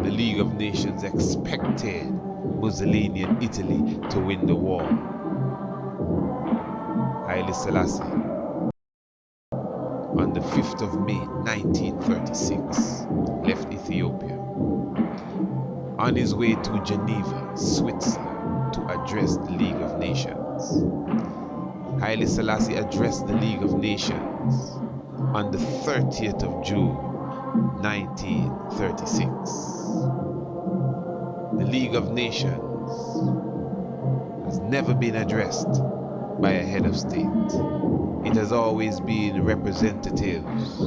the League of Nations expected Mussolini and Italy to win the war. Haile Selassie, on the 5th of May 1936, left Ethiopia on his way to Geneva, Switzerland, to address the League of Nations. Haile Selassie addressed the League of Nations on the 30th of June 1936. The League of Nations has never been addressed by a head of state. It has always been representatives.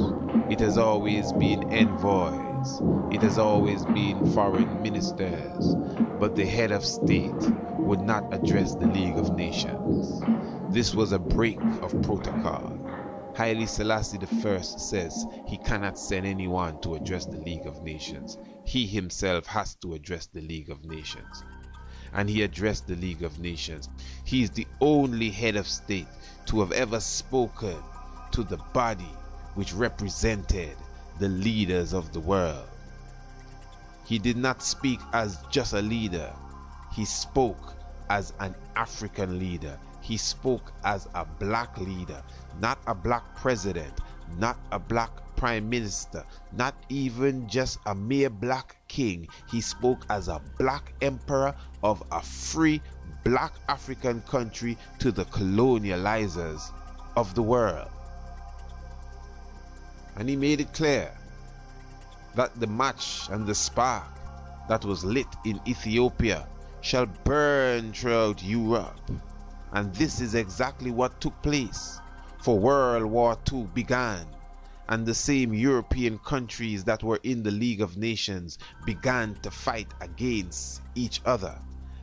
It has always been envoys. It has always been foreign ministers. But the head of state would not address the League of Nations. This was a break of protocol. Haile Selassie I says he cannot send anyone to address the League of Nations. He himself has to address the League of Nations. And he addressed the League of Nations. He is the only head of state to have ever spoken to the body which represented the leaders of the world. He did not speak as just a leader. He spoke as an African leader. He spoke as a black leader, not a black president, not a black prime minister, not even just a mere black king. He spoke as a black emperor of a free black African country to the colonializers of the world. And he made it clear that the match and the spark that was lit in Ethiopia shall burn throughout Europe. And this is exactly what took place. For World War II began, and the same European countries that were in the League of Nations began to fight against each other.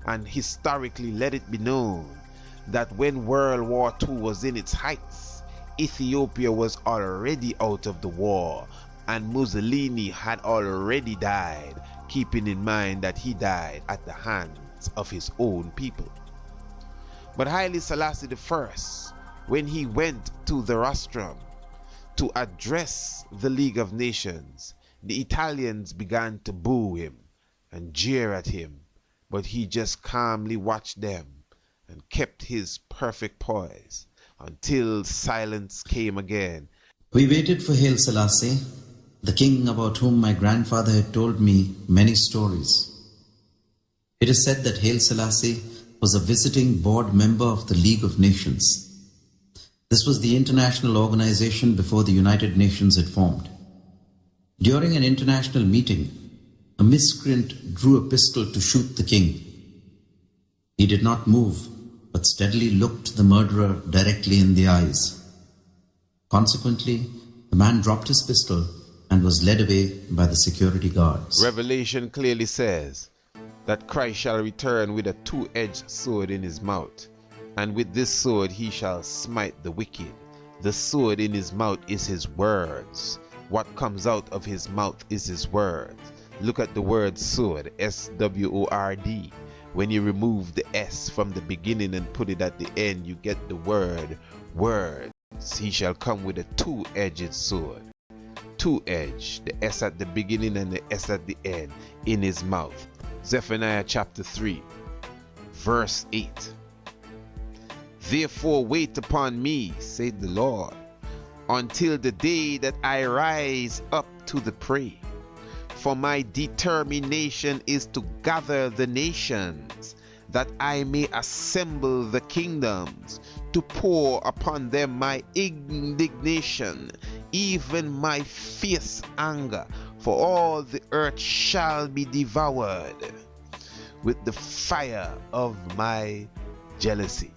And historically, let it be known that when World War II was in its heights, Ethiopia was already out of the war, and Mussolini had already died, keeping in mind that he died at the hands of his own people. But Haile Selassie I, when he went to the rostrum to address the League of Nations, the Italians began to boo him and jeer at him, but he just calmly watched them and kept his perfect poise until silence came again. We waited for Haile Selassie, the king about whom my grandfather had told me many stories. It is said that Haile Selassie was a visiting board member of the League of Nations. This was the international organization before the United Nations had formed. During an international meeting, a miscreant drew a pistol to shoot the king. He did not move, but steadily looked the murderer directly in the eyes. Consequently, the man dropped his pistol and was led away by the security guards. Revelation clearly says that Christ shall return with a two-edged sword in his mouth, and with this sword he shall smite the wicked. The sword in his mouth is his words. What comes out of his mouth is his words. Look at the word sword, S-W-O-R-D. When you remove the S from the beginning and put it at the end, you get the word words. He shall come with a two-edged sword. Two-edged, the S at the beginning and the S at the end, in his mouth. Zephaniah chapter 3, verse 8. Therefore wait upon me, said the Lord, until the day that I rise up to the prey. For my determination is to gather the nations, that I may assemble the kingdoms, to pour upon them my indignation, even my fierce anger, for all the earth shall be devoured with the fire of my jealousy.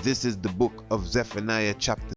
This is the book of Zephaniah chapter